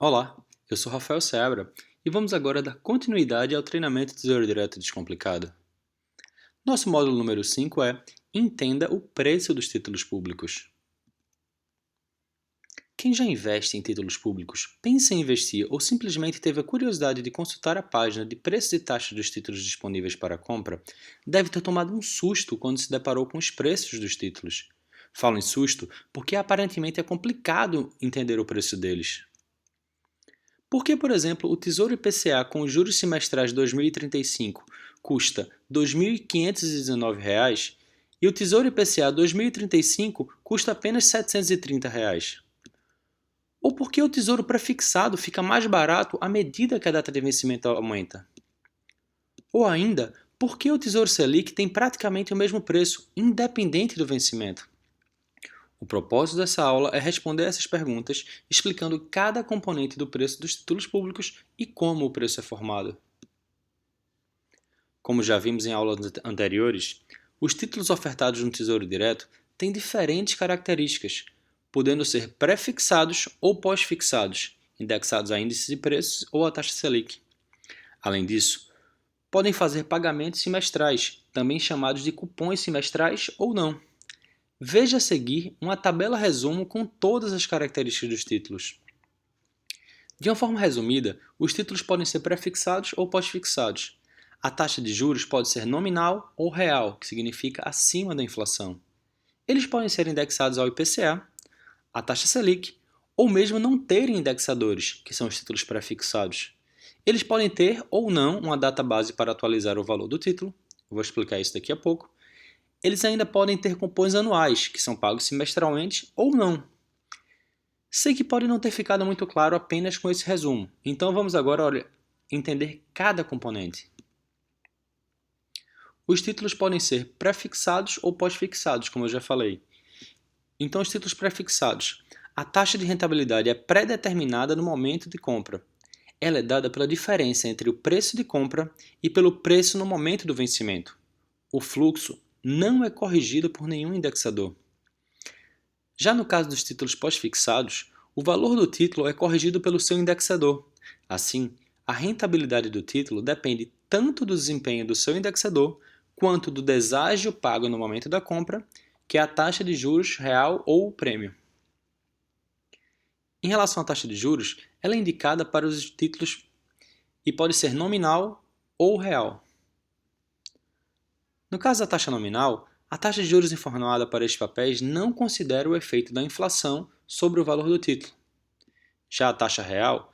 Olá, eu sou Rafael Seabra e vamos agora dar continuidade ao treinamento Tesouro Direto Descomplicado. Nosso módulo número 5 é Entenda o preço dos títulos públicos. Quem já investe em títulos públicos, pensa em investir ou simplesmente teve a curiosidade de consultar a página de preços e taxas dos títulos disponíveis para compra, deve ter tomado um susto quando se deparou com os preços dos títulos. Falo em susto porque aparentemente é complicado entender o preço deles. Por que, por exemplo, o Tesouro IPCA com os juros semestrais 2035 custa R$ 2.519 e o Tesouro IPCA 2035 custa apenas R$ 730? Ou por que o Tesouro prefixado fica mais barato à medida que a data de vencimento aumenta? Ou ainda, por que o Tesouro Selic tem praticamente o mesmo preço, independente do vencimento? O propósito dessa aula é responder essas perguntas, explicando cada componente do preço dos títulos públicos e como o preço é formado. Como já vimos em aulas anteriores, os títulos ofertados no Tesouro Direto têm diferentes características, podendo ser pré-fixados ou pós-fixados, indexados a índices de preços ou a taxa Selic. Além disso, podem fazer pagamentos semestrais, também chamados de cupons semestrais ou não. Veja a seguir uma tabela resumo com todas as características dos títulos. De uma forma resumida, os títulos podem ser prefixados ou pós-fixados. A taxa de juros pode ser nominal ou real, que significa acima da inflação. Eles podem ser indexados ao IPCA, à taxa Selic, ou mesmo não terem indexadores, que são os títulos prefixados. Eles podem ter ou não uma data base para atualizar o valor do título, vou explicar isso daqui a pouco. Eles ainda podem ter cupons anuais, que são pagos semestralmente ou não. Sei que pode não ter ficado muito claro apenas com esse resumo, então vamos agora entender cada componente. Os títulos podem ser prefixados ou pós-fixados, como eu já falei. Então, os títulos prefixados. A taxa de rentabilidade é pré-determinada no momento de compra. Ela é dada pela diferença entre o preço de compra e pelo preço no momento do vencimento. O fluxo não é corrigido por nenhum indexador. Já no caso dos títulos pós-fixados, o valor do título é corrigido pelo seu indexador. Assim, a rentabilidade do título depende tanto do desempenho do seu indexador quanto do deságio pago no momento da compra, que é a taxa de juros real ou o prêmio. Em relação à taxa de juros, ela é indicada para os títulos e pode ser nominal ou real. No caso da taxa nominal, a taxa de juros informada para estes papéis não considera o efeito da inflação sobre o valor do título. Já a taxa real,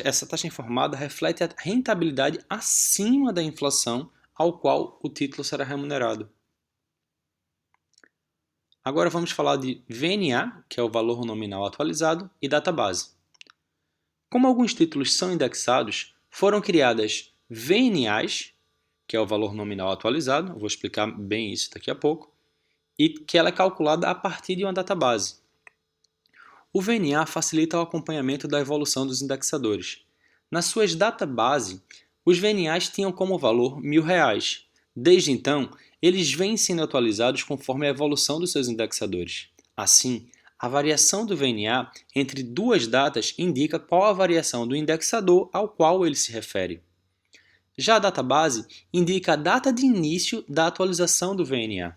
essa taxa informada reflete a rentabilidade acima da inflação ao qual o título será remunerado. Agora vamos falar de VNA, que é o valor nominal atualizado, e data base. Como alguns títulos são indexados, foram criadas VNAs, que é o valor nominal atualizado, eu vou explicar bem isso daqui a pouco, e que ela é calculada a partir de uma database. O VNA facilita o acompanhamento da evolução dos indexadores. Nas suas databases, os VNAs tinham como valor R$ 1.000. Desde então, eles vêm sendo atualizados conforme a evolução dos seus indexadores. Assim, a variação do VNA entre duas datas indica qual a variação do indexador ao qual ele se refere. Já a database indica a data de início da atualização do VNA.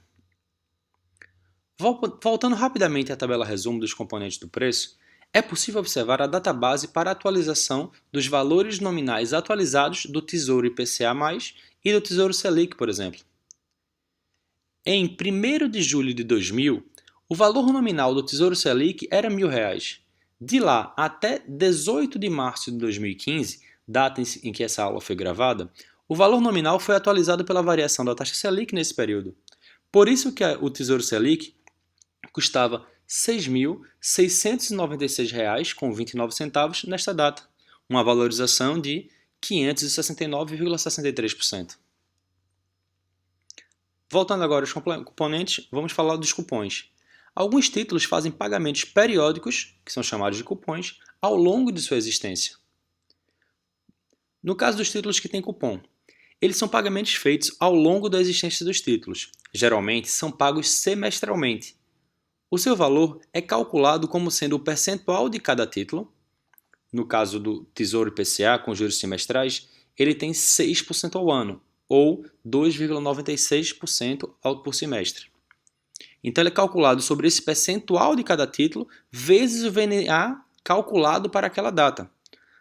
Voltando rapidamente à tabela resumo dos componentes do preço, é possível observar a database para a atualização dos valores nominais atualizados do Tesouro IPCA+, e do Tesouro Selic, por exemplo. Em 1º de julho de 2000, o valor nominal do Tesouro Selic era R$ 1.000. De lá até 18 de março de 2015, data em que essa aula foi gravada, o valor nominal foi atualizado pela variação da taxa Selic nesse período. Por isso que o Tesouro Selic custava R$ 6.696,29 nesta data, uma valorização de 569,63%. Voltando agora aos componentes, vamos falar dos cupons. Alguns títulos fazem pagamentos periódicos, que são chamados de cupons, ao longo de sua existência. No caso dos títulos que têm cupom, eles são pagamentos feitos ao longo da existência dos títulos. Geralmente, são pagos semestralmente. O seu valor é calculado como sendo o percentual de cada título, no caso do Tesouro IPCA com juros semestrais, ele tem 6% ao ano, ou 2,96% por semestre. Então ele é calculado sobre esse percentual de cada título vezes o VNA calculado para aquela data.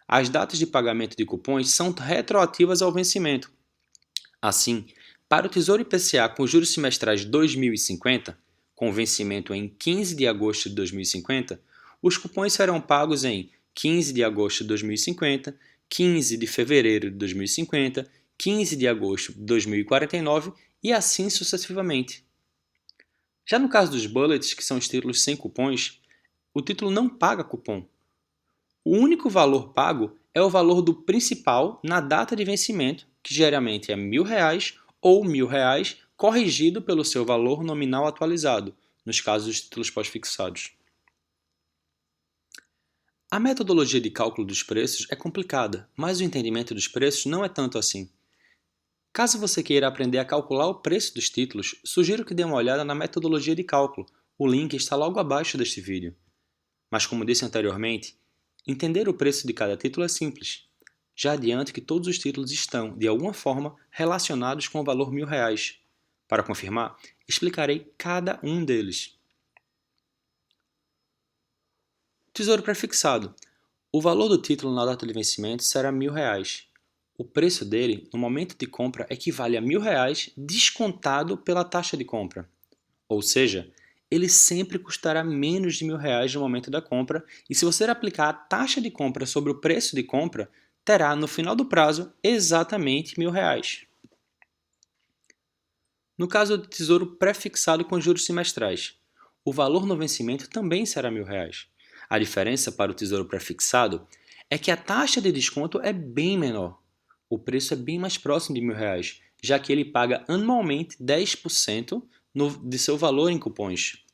As datas de pagamento de cupons são retroativas ao vencimento. Assim, para o Tesouro IPCA com juros semestrais 2050, com vencimento em 15 de agosto de 2050, os cupons serão pagos em 15 de agosto de 2050, 15 de fevereiro de 2050, 15 de agosto de 2049 e assim sucessivamente. Já no caso dos bullets, que são os títulos sem cupons, o título não paga cupom. O único valor pago é o valor do principal na data de vencimento, que geralmente é R$1.000 ou R$1.000, corrigido pelo seu valor nominal atualizado, nos casos dos títulos pós-fixados. A metodologia de cálculo dos preços é complicada, mas o entendimento dos preços não é tanto assim. Caso você queira aprender a calcular o preço dos títulos, sugiro que dê uma olhada na metodologia de cálculo. O link está logo abaixo deste vídeo. Mas como disse anteriormente, entender o preço de cada título é simples. Já adianto que todos os títulos estão, de alguma forma, relacionados com o valor R$1.000. Para confirmar, explicarei cada um deles. Tesouro prefixado. O valor do título na data de vencimento será R$1.000. O preço dele, no momento de compra, equivale a R$1.000 descontado pela taxa de compra. Ou seja, ele sempre custará menos de R$1.000 no momento da compra, e se você aplicar a taxa de compra sobre o preço de compra, terá no final do prazo exatamente R$1.000. No caso do tesouro prefixado com juros semestrais, o valor no vencimento também será R$1.000. A diferença para o tesouro prefixado é que a taxa de desconto é bem menor. O preço é bem mais próximo de R$1.000, já que ele paga anualmente 10% de seu valor em cupons.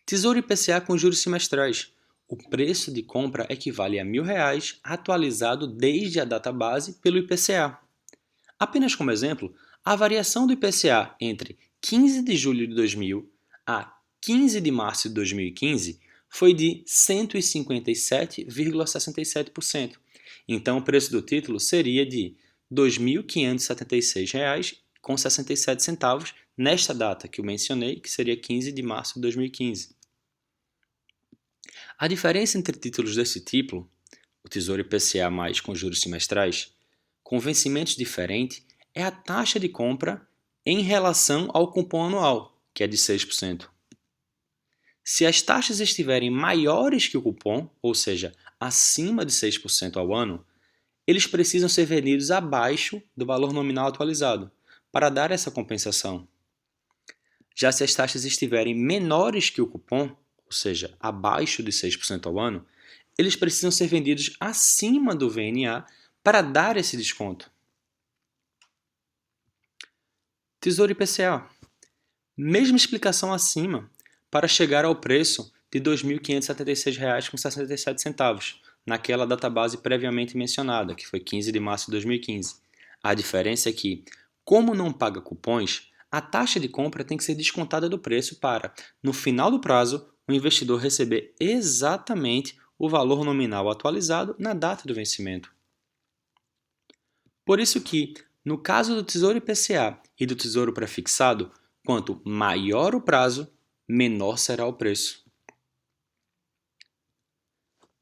Tesouro IPCA com juros semestrais. O preço de compra equivale a R$1.000 atualizado desde a data base pelo IPCA. Apenas como exemplo, a variação do IPCA entre 15 de julho de 2000 a 15 de março de 2015 foi de 157,67%. Então, o preço do título seria de R$ 2.576,67 nesta data que eu mencionei, que seria 15 de março de 2015. A diferença entre títulos desse tipo, o Tesouro IPCA mais com juros semestrais, com vencimentos diferentes, é a taxa de compra em relação ao cupom anual, que é de 6%. Se as taxas estiverem maiores que o cupom, ou seja, acima de 6% ao ano, eles precisam ser vendidos abaixo do valor nominal atualizado, para dar essa compensação. Já se as taxas estiverem menores que o cupom, ou seja, abaixo de 6% ao ano, eles precisam ser vendidos acima do VNA para dar esse desconto. Tesouro IPCA. Mesma explicação acima para chegar ao preço de R$ 2.576,67, naquela database previamente mencionada, que foi 15 de março de 2015. A diferença é que, como não paga cupons, a taxa de compra tem que ser descontada do preço para, no final do prazo, o investidor receber exatamente o valor nominal atualizado na data do vencimento. Por isso que, no caso do Tesouro IPCA e do Tesouro Prefixado, quanto maior o prazo, menor será o preço.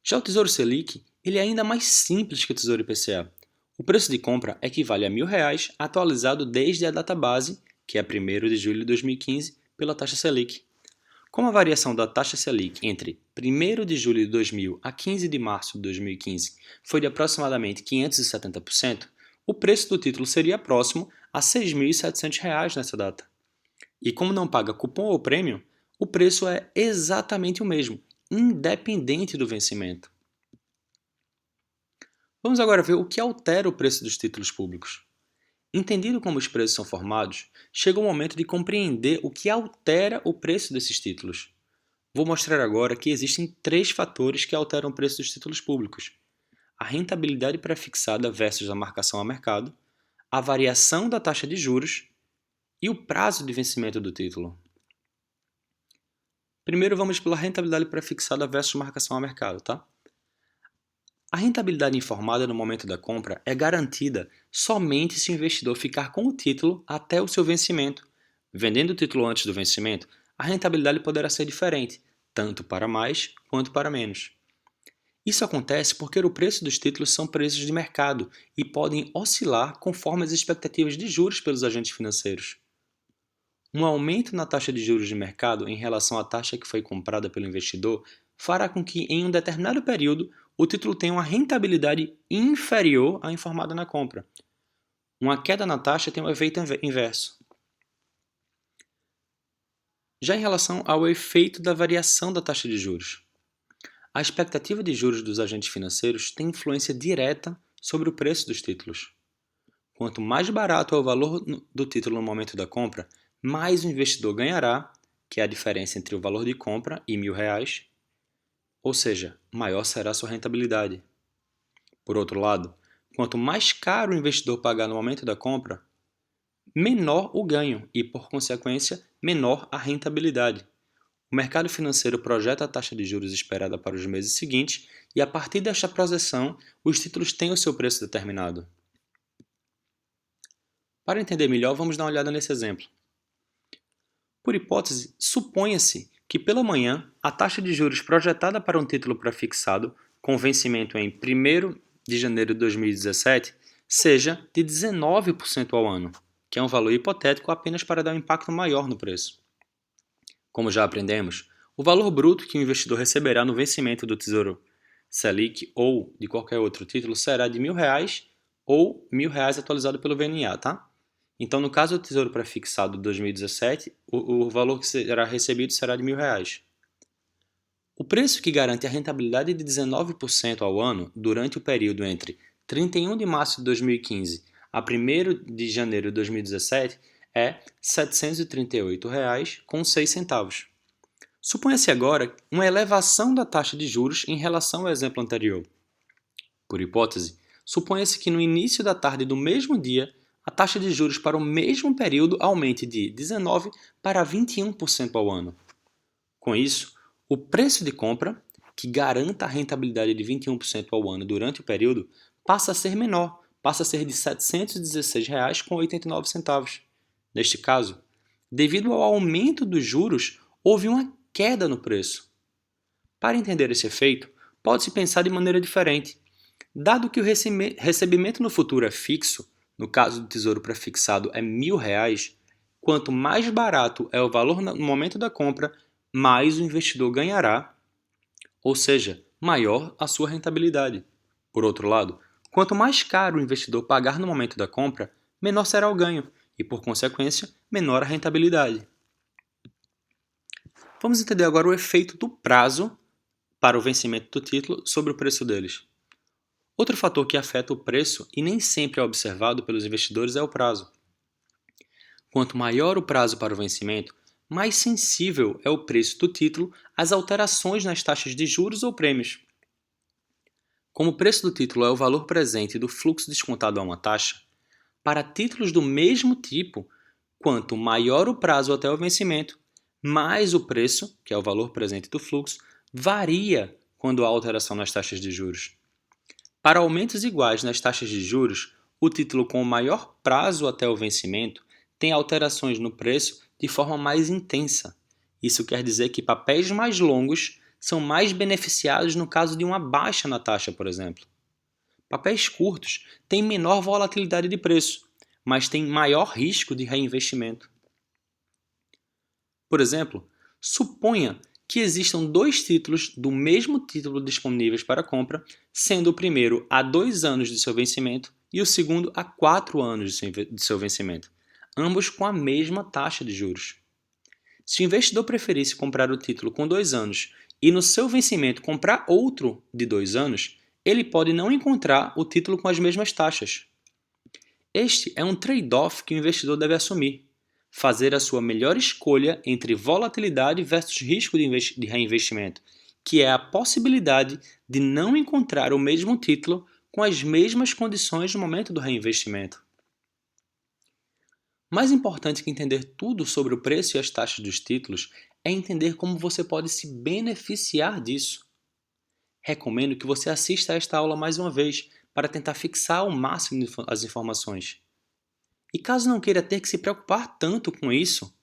Já o Tesouro Selic, ele é ainda mais simples que o Tesouro IPCA. O preço de compra equivale a R$1.000 atualizado desde a data base, que é 1º de julho de 2015, pela taxa Selic. Como a variação da taxa Selic entre 1º de julho de 2000 a 15 de março de 2015 foi de aproximadamente 570%, o preço do título seria próximo a R$ 6.700 nessa data. E como não paga cupom ou prêmio, o preço é exatamente o mesmo, independente do vencimento. Vamos agora ver o que altera o preço dos títulos públicos. Entendido como os preços são formados, chega o momento de compreender o que altera o preço desses títulos. Vou mostrar agora que existem 3 fatores que alteram o preço dos títulos públicos: a rentabilidade prefixada versus a marcação a mercado, a variação da taxa de juros e o prazo de vencimento do título. Primeiro vamos pela rentabilidade prefixada versus marcação a mercado, tá? A rentabilidade informada no momento da compra é garantida somente se o investidor ficar com o título até o seu vencimento. Vendendo o título antes do vencimento, a rentabilidade poderá ser diferente, tanto para mais quanto para menos. Isso acontece porque o preço dos títulos são preços de mercado e podem oscilar conforme as expectativas de juros pelos agentes financeiros. Um aumento na taxa de juros de mercado em relação à taxa que foi comprada pelo investidor fará com que, em um determinado período, o título tenha uma rentabilidade inferior à informada na compra. Uma queda na taxa tem um efeito inverso. Já em relação ao efeito da variação da taxa de juros, a expectativa de juros dos agentes financeiros tem influência direta sobre o preço dos títulos. Quanto mais barato é o valor do título no momento da compra, mais o investidor ganhará, que é a diferença entre o valor de compra e R$ 1.000, ou seja, maior será a sua rentabilidade. Por outro lado, quanto mais caro o investidor pagar no momento da compra, menor o ganho e, por consequência, menor a rentabilidade. O mercado financeiro projeta a taxa de juros esperada para os meses seguintes e, a partir desta projeção, os títulos têm o seu preço determinado. Para entender melhor, vamos dar uma olhada nesse exemplo. Por hipótese, suponha-se que pela manhã a taxa de juros projetada para um título prefixado com vencimento em 1º de janeiro de 2017 seja de 19% ao ano, que é um valor hipotético apenas para dar um impacto maior no preço. Como já aprendemos, o valor bruto que o investidor receberá no vencimento do Tesouro Selic ou de qualquer outro título será de R$ 1.000 ou R$ 1.000 atualizado pelo VNA, tá? Então, no caso do Tesouro Prefixado de 2017, o valor que será recebido será de R$ 1.000. O preço que garante a rentabilidade de 19% ao ano durante o período entre 31 de março de 2015 a 1º de janeiro de 2017 é R$ 738,06. Suponha-se agora uma elevação da taxa de juros em relação ao exemplo anterior. Por hipótese, suponha-se que no início da tarde do mesmo dia, a taxa de juros para o mesmo período aumente de 19% para 21% ao ano. Com isso, o preço de compra, que garanta a rentabilidade de 21% ao ano durante o período, passa a ser menor, passa a ser de R$ 716,89. Neste caso, devido ao aumento dos juros, houve uma queda no preço. Para entender esse efeito, pode-se pensar de maneira diferente. Dado que o recebimento no futuro é fixo, no caso do tesouro prefixado é R$ 1.000, quanto mais barato é o valor no momento da compra, mais o investidor ganhará, ou seja, maior a sua rentabilidade. Por outro lado, quanto mais caro o investidor pagar no momento da compra, menor será o ganho e, por consequência, menor a rentabilidade. Vamos entender agora o efeito do prazo para o vencimento do título sobre o preço deles. Outro fator que afeta o preço e nem sempre é observado pelos investidores é o prazo. Quanto maior o prazo para o vencimento, mais sensível é o preço do título às alterações nas taxas de juros ou prêmios. Como o preço do título é o valor presente do fluxo descontado a uma taxa, para títulos do mesmo tipo, quanto maior o prazo até o vencimento, mais o preço, que é o valor presente do fluxo, varia quando há alteração nas taxas de juros. Para aumentos iguais nas taxas de juros, o título com o maior prazo até o vencimento tem alterações no preço de forma mais intensa. Isso quer dizer que papéis mais longos são mais beneficiados no caso de uma baixa na taxa, por exemplo. Papéis curtos têm menor volatilidade de preço, mas têm maior risco de reinvestimento. Por exemplo, suponha que existam dois títulos do mesmo título disponíveis para compra, sendo o primeiro a 2 anos de seu vencimento e o segundo a 4 anos de seu vencimento, ambos com a mesma taxa de juros. Se o investidor preferisse comprar o título com 2 anos e no seu vencimento comprar outro de 2 anos, ele pode não encontrar o título com as mesmas taxas. Este é um trade-off que o investidor deve assumir. Fazer a sua melhor escolha entre volatilidade versus risco de reinvestimento, que é a possibilidade de não encontrar o mesmo título com as mesmas condições no momento do reinvestimento. Mais importante que entender tudo sobre o preço e as taxas dos títulos é entender como você pode se beneficiar disso. Recomendo que você assista a esta aula mais uma vez para tentar fixar ao máximo as informações. E caso não queira ter que se preocupar tanto com isso,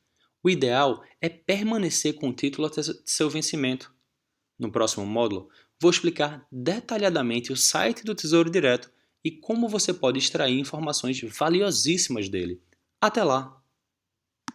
o ideal é permanecer com o título até seu vencimento. No próximo módulo, vou explicar detalhadamente o site do Tesouro Direto e como você pode extrair informações valiosíssimas dele. Até lá!